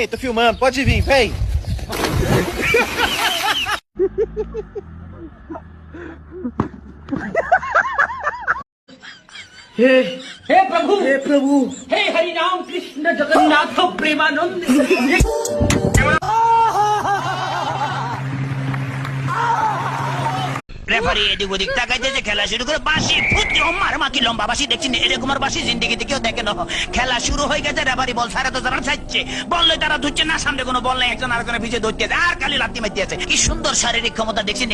Vem, tô filmando, pode vir, vem. हे प्रभु हे Hari Ram Krishna Jagannath Premanand referee এদিক ওদিক তাকাইতেছে, খেলা শুরু করে বাঁশি ফুটি মারমা কি লম্বা বাঁশি দেখছি না, এরকম আর বাঁশি জিন্দিগিতে কেউ দেখে না। খেলা শুরু হয়ে গেছে, রেফারি বল সারা তো যারা চাইছে, বললে তারা ধরছে না, সামনে কোনো বল নেই, একজন আরেকজনের পিছিয়ে ধরতে আর খালি লাত্তি মারতে আছে। কি সুন্দর শারীরিক ক্ষমতা দেখছি।